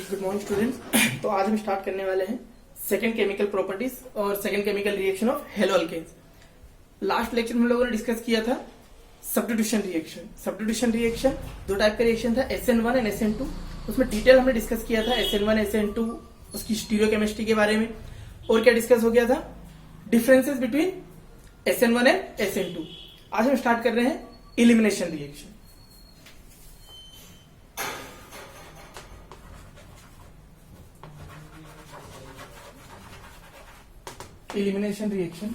Good morning students. तो आज हम स्टार्ट करने वाले हैं सेकंड केमिकल प्रॉपर्टीज और second chemical reaction of haloalkanes. Last lecture में हम लोगों ने डिस्कस किया था सब्स्टिट्यूशन रिएक्शन। सब्स्टिट्यूशन रिएक्शन दो टाइप का रिएक्शन था, SN1 एंड SN2। उसमें डिटेल हमने डिस्कस किया था SN1 SN2, उसकी स्टीरियोकेमिस्ट्री के बारे में। और क्या डिस्कस हो गया था, differences between SN1 and SN2। आज हम स्टार्ट कर रहे हैं elimination reaction. elimination reaction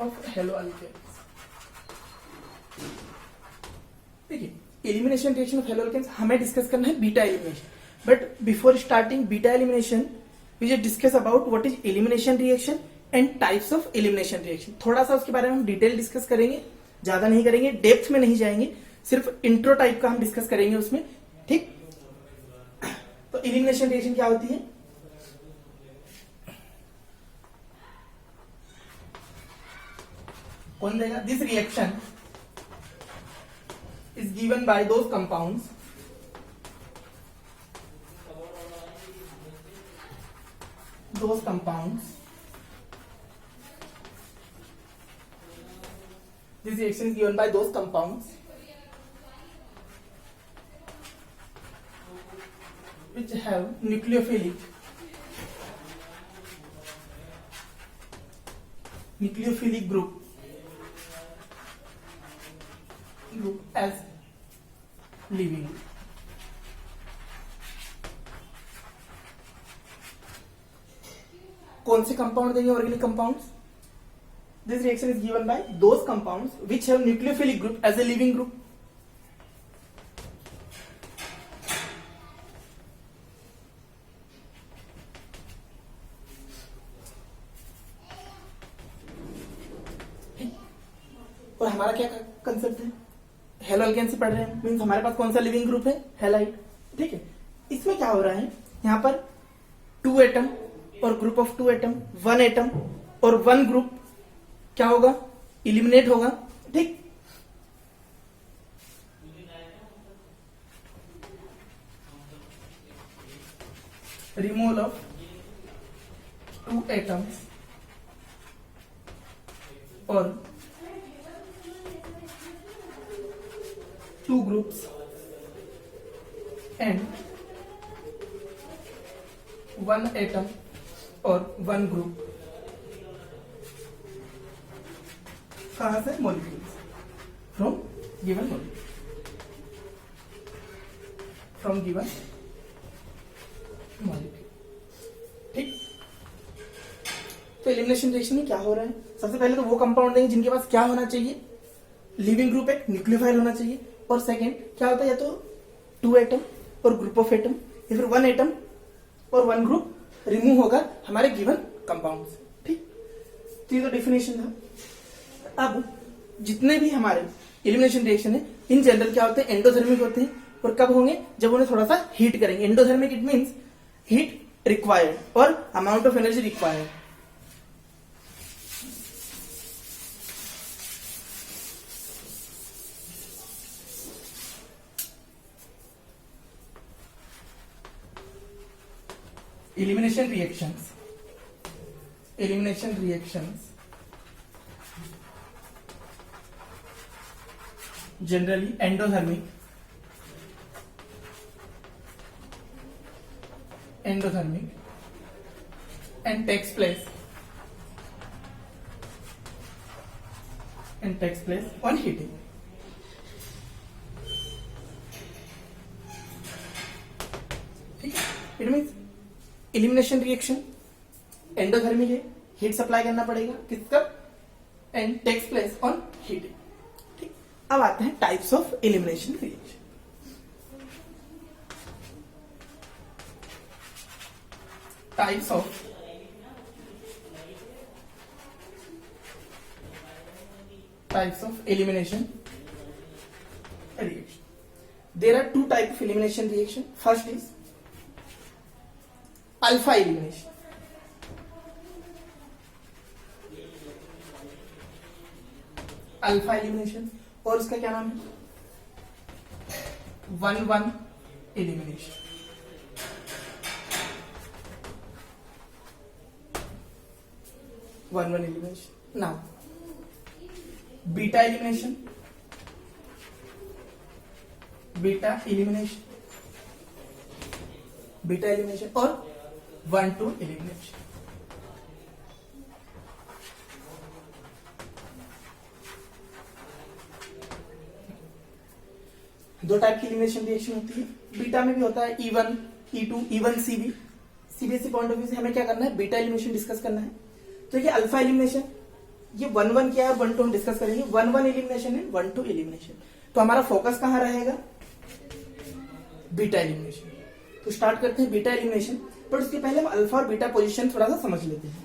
of haloalkanes. देखिए, elimination reaction of haloalkanes हमें डिस्कस करना है beta elimination. But before starting beta elimination we just discuss about what is elimination reaction and types of elimination reaction. थोड़ा सा उसके बारे में हम डिटेल डिस्कस करेंगे, ज्यादा नहीं करेंगे, डेप्थ में नहीं जाएंगे, सिर्फ इंट्रो टाइप का हम डिस्कस करेंगे उसमें। ठीक, तो एलिमिनेशन रिएक्शन क्या होती है? कौन देगा? This reaction is given by those compounds this reaction is given by those compounds which have nucleophilic group as living group. कौन से कंपाउंड देंगे? Organic compounds. This reaction is given by those compounds which have nucleophilic group as a leaving group. और हमारा क्या concept है? Hello alkane से पढ़ रहे हैं, मीन्स हमारे पास कौन सा लिविंग ग्रुप है? हैलाइड। ठीक है, इसमें क्या हो रहा है, यहाँ पर 2 एटम और ग्रुप ऑफ 2 एटम, 1 एटम और 1 ग्रुप क्या होगा? इलिमिनेट होगा। ठीक, रिमूवल ऑफ 2 एटम्स और 2 groups and 1 atom और 1 group। कहां से? molecules from given molecule। ठीक, तो एलिमिनेशन रिएक्शन में क्या हो रहा है? सबसे पहले तो वो कंपाउंड देंगे जिनके पास क्या होना चाहिए? लिविंग ग्रुप, एक न्यूक्लियोफाइल होना चाहिए। और सेकेंड क्या होता है, या तो 2 एटम और ग्रुप ऑफ एटम, या फिर 1 एटम और 1 ग्रुप रिमूव होगा हमारे गिवन कंपाउंड से। ठीक, तो ये तो डेफिनेशन था। अब जितने भी हमारे एलिमिनेशन रिएक्शन है इन जनरल क्या होते हैं? एंडोथर्मिक होते हैं। और कब होंगे? जब उन्हें थोड़ा सा हीट करेंगे। Endothermic it means heat required और amount of energy required. Elimination reactions generally endothermic and takes place on heating। ठीक है, it means elimination reaction endothermic है, हीट सप्लाई करना पड़ेगा किसका? And takes place on heating. ठीक, अब आते हैं types of elimination reaction. Types of elimination reaction. There are 2 type of elimination reaction. First is alpha elimination. Alpha elimination और इसका क्या नाम है? 1-1 elimination. 1 1 elimination. Now beta elimination, beta elimination, beta elimination और 1 2 एलिमिनेशन. दो टाइप की elimination reaction होती है. बीटा में भी होता है E1 E2 E1 CB. CBSE point of view से हमें क्या करना है, बीटा एलिमिनेशन डिस्कस करना है. तो ये अल्फा एलिमिनेशन, ये 1 1 क्या है और 1 2 हम डिस्कस करेंगे. 1 1 एलिमिनेशन है, 1 2 एलिमिनेशन. तो हमारा फोकस कहां रहेगा, बीटा एलिमिनेशन. तो स्टार्ट करते हैं बीटा एलिमिनेशन. पर उसके पहले हम अल्फा और बीटा पोजीशन थोड़ा सा समझ लेते हैं.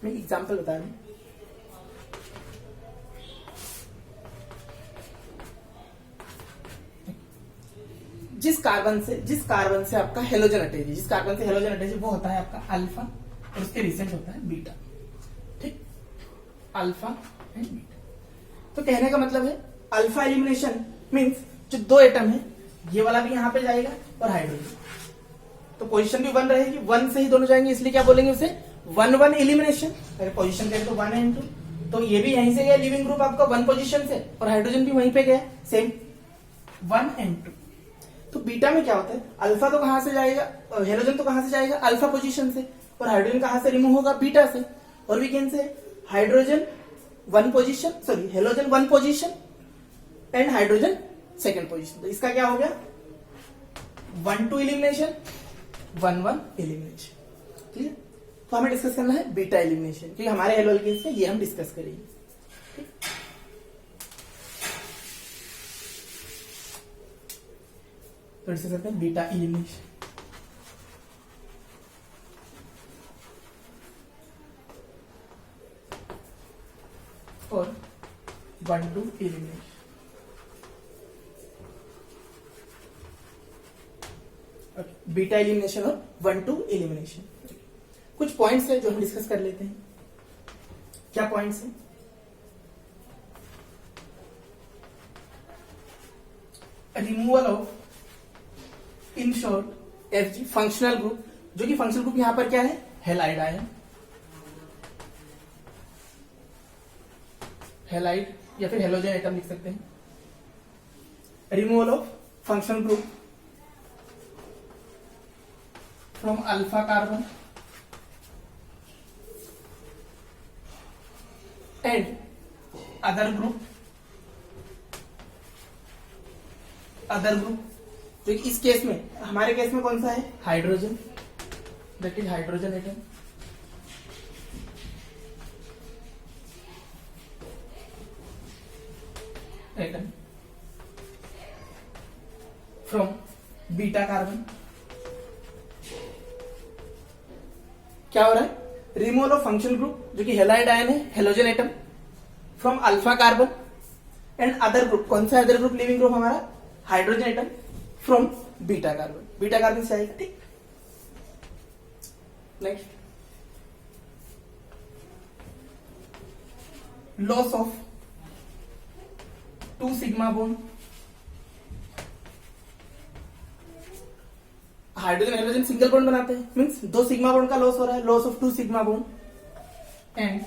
मैं एग्जांपल बता रहा हूं. जिस कार्बन से आपका हेलोजन अटैच है, जिस कार्बन से हेलोजन अटैच है वो होता है आपका अल्फा और उसके रिसेंट होता है बीटा. ठीक, अल्फा एंड बीटा. तो कहने का मतलब है अल्फा एलिमिनेशन मींस जो दो एटम है, ये वाला भी यहां पे जाएगा और हाइड्रोजन. तो पोजीशन भी 1 रहेगी, 1 से ही दोनों जाएंगे, इसलिए क्या बोलेंगे उसे 1 1 एलिमिनेशन. अगर पोजीशन करें तो 1 एंड 2. तो ये भी यहीं से गया लिविंग ग्रुप आपका 1 पोजीशन से और हाइड्रोजन भी वहीं पे गया सेम 1 एंड 2. तो बीटा में क्या होता है, अल्फा तो कहां से जाएगा, हेलोजन तो कहां से जाएगा, अल्फा पोजीशन से, और हाइड्रोजन कहां से रिमूव होगा, बीटा से. और we can say hydrogen 1 position, sorry halogen 1 position and hydrogen 2nd position. तो इसका क्या हो गया 1 2 एलिमिनेशन 1 1 एलिमिनेशन. क्लियर. तो हमें डिस्कस करना है बीटा एलिमिनेशन, क्योंकि हमारे हेलो एल्केन्स में ये हम डिस्कस करेंगे. तो डिस्कस करते हैं बीटा एलिमिनेशन. और 1 2 एलिमिनेशन. बीटा एलिमिनेशन और 1 2 एलिमिनेशन. कुछ पॉइंट्स है जो हम डिस्कस कर लेते हैं. क्या पॉइंट्स है, removal of in short FG functional group, जो कि फंक्शनल ग्रुप यहां पर क्या है, हेलाइड आयन, हेलाइड या फिर हेलोजन एटम लिख सकते हैं. Removal of functional group from alpha carbon and other group, तो इस केस में, हमारे केस में कौन सा है, hydrogen, that is hydrogen atom. Atom from beta carbon. क्या हो रहा है, रिमूवल ऑफ फंक्शनल ग्रुप जो कि हेलाइड आयन है, halogen atom, from alpha carbon and other group. कौन सा अदर ग्रुप, लिविंग ग्रुप हमारा hydrogen atom, from beta carbon. Beta carbon से आएगा. ठीक. Next, loss of 2 sigma bond. Hydrogen halogen single bond बनाते हैं, मींस 2 सिग्मा बॉन्ड का loss हो रहा है, loss of 2 sigma bond and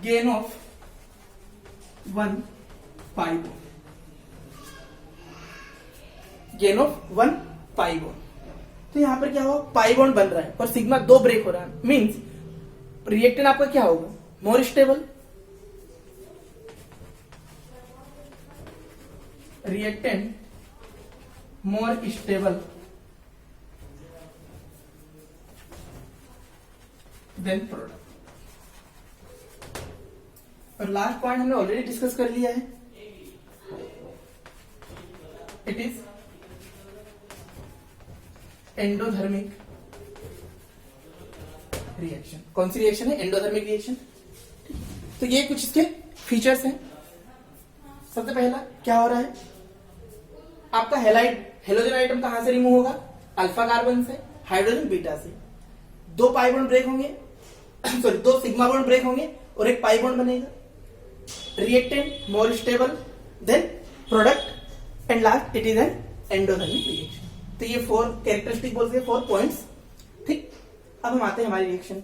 gain of 1 pi bond. Gain of 1 pi bond. तो यहां पर क्या हुआ, पाई बॉन्ड बन रहा है और सिग्मा 2 ब्रेक हो रहा है, मींस रिएक्टेंट आपका क्या होगा, more stable. Reactant more stable then product. और लास्ट पॉइंट हमने ऑलरेडी डिस्कस कर लिया है, इट इज एंडोधर्मिक रिएक्शन. कौन सी रिएक्शन है, एंडोधर्मिक रिएक्शन. तो ये कुछ इसके फीचर्स हैं. सबसे पहला क्या हो रहा है, आपका हेलाइड हेलोजन आइटम कहां से रिमूव होगा, अल्फा कार्बन से, हाइड्रोजन बीटा से. 2 पाई बॉन्ड ब्रेक होंगे, सॉरी 2 सिग्मा बॉन्ड ब्रेक होंगे और एक पाई बॉन्ड बनेगा. Reactant more stable then product and last it is an endothermic reaction. तो ये 4 कैरेक्टरिस्टिक बोलते हैं, 4 पॉइंट्स। ठीक, अब हम आते हैं हमारी reaction.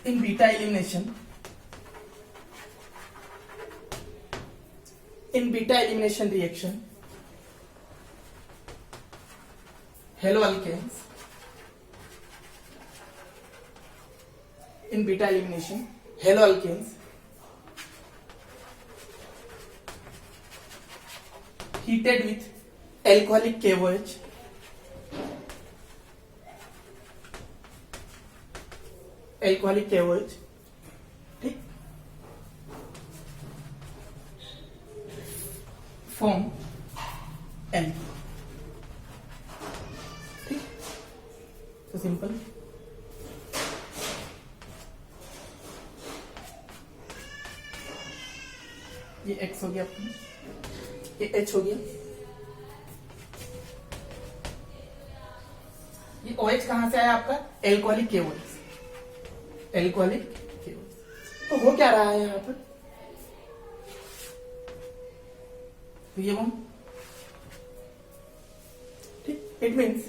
In beta elimination, reaction, haloalkanes, in beta elimination, haloalkanes heated with alcoholic KOH ठीक, फॉर्म एल। ठीक, तो सिंपल। ये एक्स हो गया अपना, ये एच हो गया। ये ओ एच कहां से आया आपका? Alcoholic KOH, alcoholic KOH. तो हो क्या रहा है यहां पर? तो ये वो ठीक, इट मीन्स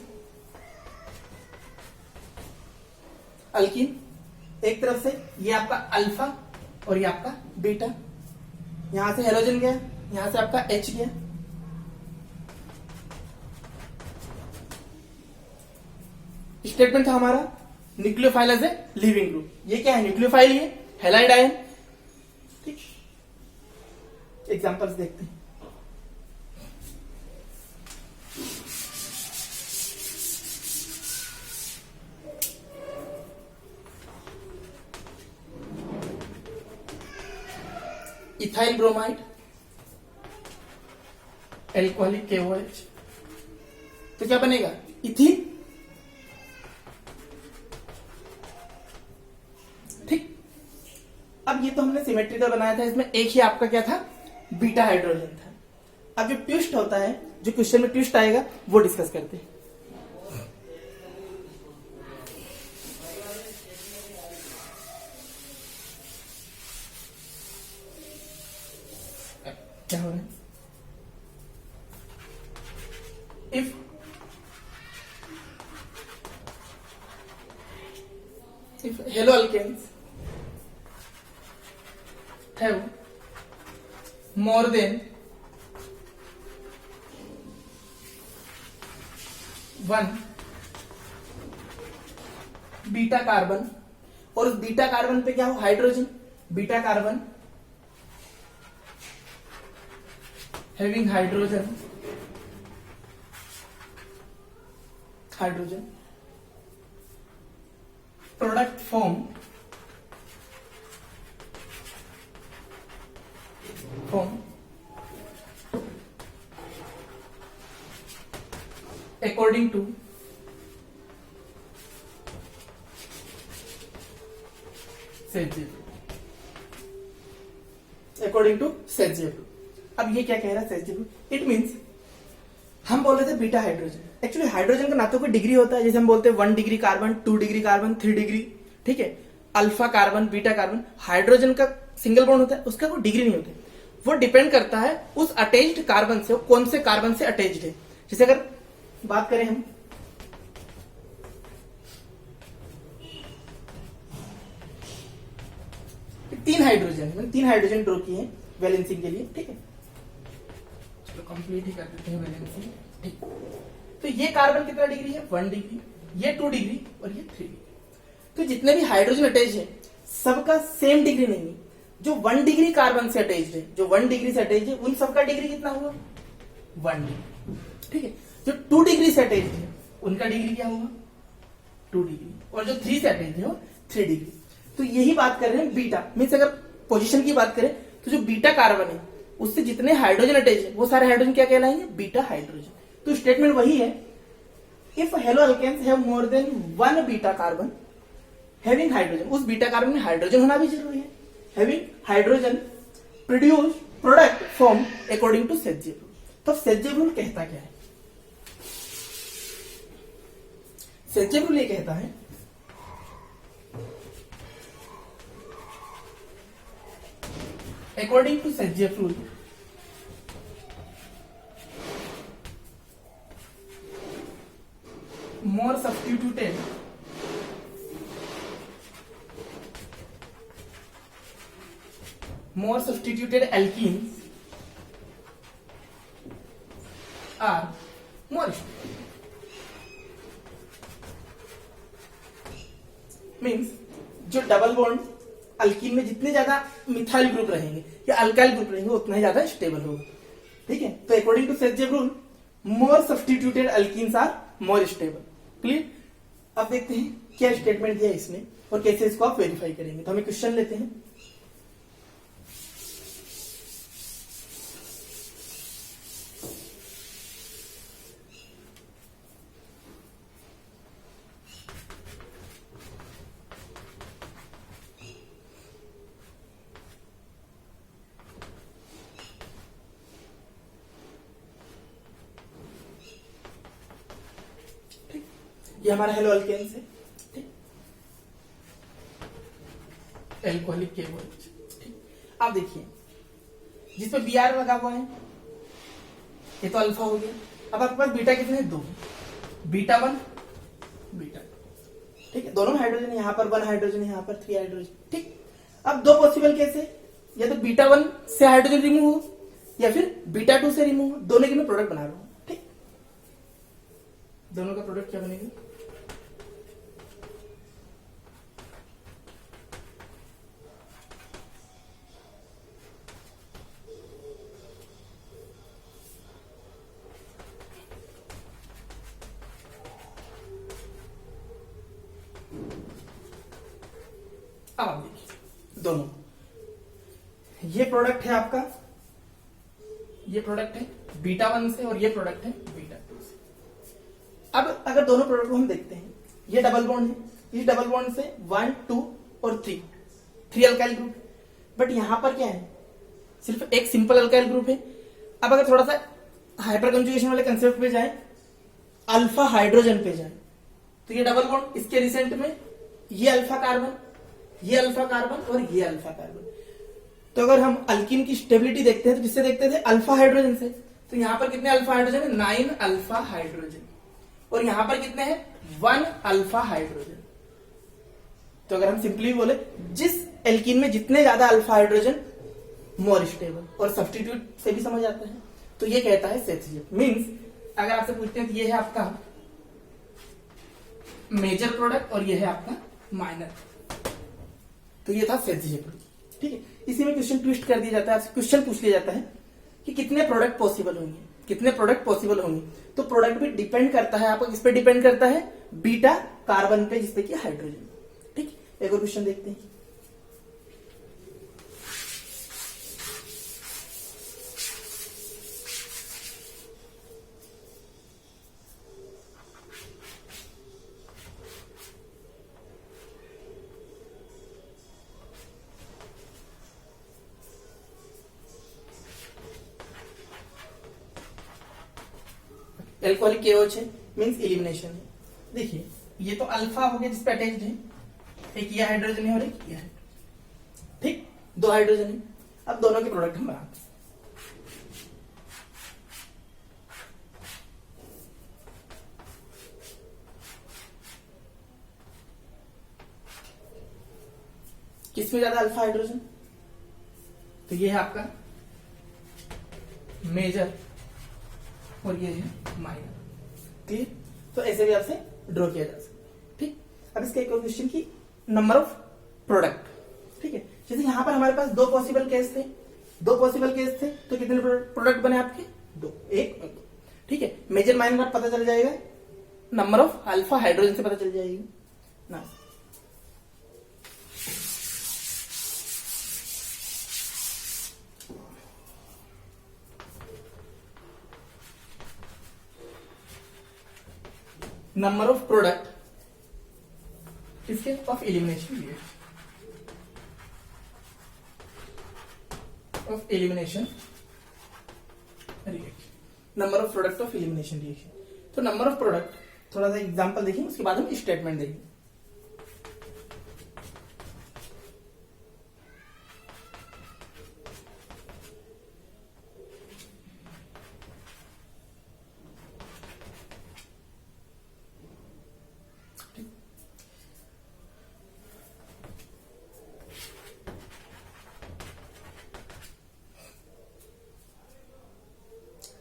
अल्कीन एक तरफ से, ये आपका अल्फा और ये आपका बीटा, यहां से हेलोजन गया, यहां से आपका एच गया। स्टेटमेंट था हमारा nucleophile as a leaving group. ये क्या है? न्यूक्लियोफाइल, ये हैलाइड आयन। ठीक, एग्जांपल्स देखते हैं। इथाइल ब्रोमाइड, एल्कोहलिक KOH, तो क्या बनेगा? इथिन। ठीक, अब ये तो हमने सिमेट्रिकल बनाया था, इसमें एक ही आपका क्या था? बीटा हाइड्रोजन था। अब जो ट्विस्ट होता है, जो क्वेश्चन में ट्विस्ट आएगा, वो डिस्कस करते हैं। क्या हो रहा है? If haloalkanes have more than one beta carbon, और उस बीटा कार्बन पे क्या हो? Hydrogen. Beta carbon having hydrogen, product form according to सेज्जियरो। अब ये क्या कह रहा है सेज्जियरो? इट मीन्स हम बोल रहे थे बीटा हाइड्रोजन, एक्चुअली हाइड्रोजन का ना तो कोई डिग्री होता है, जैसे हम बोलते हैं 1 degree carbon, 2 degree carbon, 3 degree. ठीक है, alpha carbon, beta carbon. Hydrogen का सिंगल बॉन्ड होता है, उसका कोई डिग्री नहीं होती, वो डिपेंड करता है उस अटैच्ड कार्बन से, कौन से कार्बन से अटैच्ड है। जैसे अगर बात करें हम, तीन हाइड्रोजन ड्रॉ किए हैं वैलेंसी के लिए। ठीक है, चलो कंप्लीट ही कर देते हैं वैलेंसी। ठीक, तो ये कार्बन कितना डिग्री है? 1 डिग्री, ये 2 डिग्री और ये 3 डिग्री। तो जितने भी हाइड्रोजन अटैच है, सबका सेम डिग्री नहीं है। जो 1 डिग्री कार्बन से अटैच्ड है, जो 1 डिग्री से अटैच्ड है, उन सबका डिग्री कितना हुआ? 1 डिग्री। ठीक है, जो 2 डिग्री से अटैच्ड है, उनका डिग्री क्या होगा? 2 डिग्री, और जो 3 से अटैच्ड है वो 3 डिग्री। तो यही बात कर रहे हैं बीटा मीन्स, अगर पोजीशन की बात करें तो जो बीटा कार्बन है उससे जितने हाइड्रोजन अटैच है वो सारे हाइड्रोजन क्या कहलाएंगे? Beta hydrogen. तो स्टेटमेंट वही है, if haloalkanes have more than 1 beta carbon having hydrogen, उस बीटा कार्बन में हाइड्रोजन होना भी जरूरी है। Having hydrogen produce product form according to सेज्जियरो। तो सेल्जेब रूल कहता क्या है? सेल्जेब रूल ये कहता है according to Saytzeff rule more substituted alkenes are more stable. Means जो डबल बॉन्ड अल्कीन में जितने ज्यादा मिथाइल ग्रुप रहेंगे या अल्काइल ग्रुप रहेंगे उतना ही ज्यादा स्टेबल होगा। ठीक है, तो according to Saytzeff rule more substituted alkenes are more stable. Clear? अब देखते हैं क्या स्टेटमेंट दिया इसमें और कैसे इसको आप वेरीफाई करेंगे। तो हमें क्वेश्चन लेते हैं। ये हमारा हेलो अल्केन्स है। ठीक, एल्कोहलिक केबोच। ठीक, अब देखिए जिसमें बी आर लगा हुआ है ये तो अल्फा हो गया। अब आपके पास बीटा कितने हैं? 2। Beta 1 beta 2। ठीक है, दोनों हाइड्रोजन यहां पर 1 हाइड्रोजन यहां पर 3 हाइड्रोजन। ठीक, अब दो पॉसिबल केस है, या तो बीटा 1 से हाइड्रोजन रिमूव हो या फिर बीटा 2 से रिमूव हो। दोनों के मैं प्रोडक्ट बना रहा हूं। ठीक, दोनों का प्रोडक्ट क्या बनेगा? अब आप देखिए दोनों, ये प्रोडक्ट है आपका, ये प्रोडक्ट है बीटा 1 से और ये प्रोडक्ट है बीटा 2 से। अब अगर दोनों प्रोडक्ट को हम देखते हैं, ये डबल बॉन्ड है, इस डबल बॉन्ड से 1 2 और 3 अल्काइल ग्रुप, बट यहां पर क्या है? सिर्फ एक सिंपल अल्काइल ग्रुप है। अब अगर थोड़ा सा हाइपर कंजुगेशन वाले कंसेप्ट पे जाए, अल्फा हाइड्रोजन पे जाए, तो ये डबल बॉन्ड, इसके रिसेंट में ये अल्फा कार्बन, ये अल्फा कार्बन और ये अल्फा कार्बन। तो अगर हम अल्कीन की स्टेबिलिटी देखते हैं तो किससे देखते थे? अल्फा हाइड्रोजन से। तो यहां पर कितने अल्फा हाइड्रोजन है? 9 अल्फा हाइड्रोजन। और यहां पर कितने हैं? 1 अल्फा हाइड्रोजन। तो अगर हम सिंपली बोले, जिस एल्कीन में जितने ज्यादा अल्फा हाइड्रोजन मोर स्टेबल, और सब्स्टिट्यूट से भी समझ आता है। तो ये कहता है सेल्जेब। मीन्स अगर आपसे पूछते हैं तो ये है आपका मेजर प्रोडक्ट और ये है आपका माइनर। तो ये था सेल्जेब। ठीक है, इसी में क्वेश्चन ट्विस्ट कर दिया जाता है, आपसे क्वेश्चन पूछ लिया जाता है कि कितने प्रोडक्ट पॉसिबल होंगे, कितने प्रोडक्ट पॉसिबल होंगे। तो प्रोडक्ट भी डिपेंड करता है, आपको किस पे डिपेंड करता है? बीटा कार्बन पे, जिसपे कि हाइड्रोजन। ठीक, एक और क्वेश्चन देखते हैं। एल्कोहलिक केओएच है, मींस एलिमिनेशन है। देखिए ये तो अल्फा हो गया जिसपे अटैच्ड है, एक ये हाइड्रोजन है और एक ये है। ठीक, 2 हाइड्रोजन है। अब दोनों के प्रोडक्ट हम बनाते हैं। किसमें ज्यादा अल्फा हाइड्रोजन? तो ये है आपका मेजर और ये है माइनर। क्लियर? तो ऐसे भी आपसे ड्रॉ किया जा सकता। ठीक, अब इसका एक और क्वेश्चन की नंबर ऑफ प्रोडक्ट। ठीक है, जैसे यहां पर हमारे पास 2 पॉसिबल केस थे, 2 पॉसिबल केस थे, तो कितने प्रोडक्ट बने आपके? 2, 1 और 2। ठीक है, मेजर माइनर पता चल जाएगा, नंबर ऑफ अल्फा हाइड्रोजन से पता चल जाएगी ना। नंबर ऑफ प्रोडक्ट इसके of elimination reaction number of product of elimination reaction. तो नंबर ऑफ प्रोडक्ट, थोड़ा सा एग्जांपल देखिए, उसके बाद हम स्टेटमेंट देखेंगे।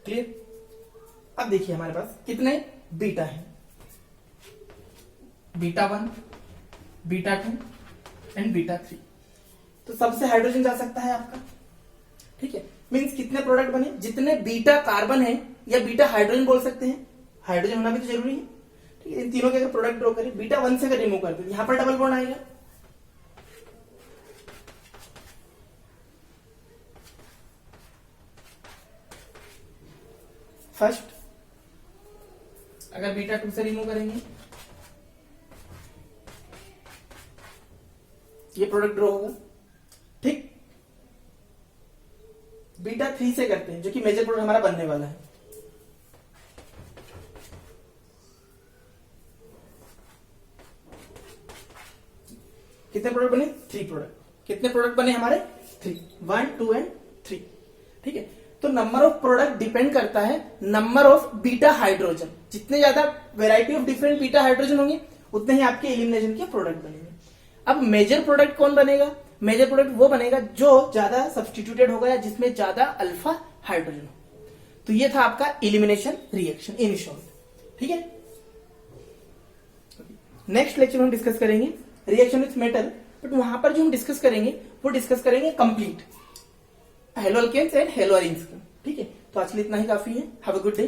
क्लियर? अब देखिए हमारे पास कितने बीटा है, बीटा 1, बीटा 2 एंड बीटा 3। तो सबसे हाइड्रोजन जा सकता है आपका, ठीक है। मींस कितने प्रोडक्ट बने, जितने बीटा कार्बन है या बीटा हाइड्रोजन बोल सकते हैं, हाइड्रोजन होना भी तो जरूरी है, ठीक है। इन तीनों के अगर प्रोडक्ट ड्रॉ करें, बीटा 1 से अगर रिमूव कर दे, यहां पर डबल बॉन्ड आएगा। फर्स्ट अगर बीटा 2 से रिमूव करेंगे, ये प्रोडक्ट ड्रॉ होगा, ठीक। बीटा 3 से करते हैं, जो कि मेजर प्रोडक्ट हमारा बनने वाला है। कितने प्रोडक्ट बने? 3 प्रोडक्ट। कितने प्रोडक्ट बने हमारे? 3, 1, 2 एंड 3, ठीक है। तो नंबर ऑफ प्रोडक्ट डिपेंड करता है नंबर ऑफ बीटा हाइड्रोजन। जितने ज्यादा variety of different beta hydrogen होंगे, उतने ही आपके एलिमिनेशन के प्रोडक्ट बनेंगे। अब मेजर प्रोडक्ट कौन बनेगा? मेजर प्रोडक्ट वो बनेगा जो ज्यादा सब्स्टिट्यूटेड होगा या जिसमें ज्यादा अल्फा हाइड्रोजन हो। तो ये था आपका एलिमिनेशन रिएक्शन इन शॉर्ट, ठीक है। नेक्स्ट लेक्चर में हम डिस्कस करेंगे रिएक्शन विथ मेटल, बट वहां पर जो हम डिस्कस करेंगे वो डिस्कस करेंगे complete haloalkanes and haloarenes का, ठीक है। तो आज के लिए इतना ही काफी है। Have a good day.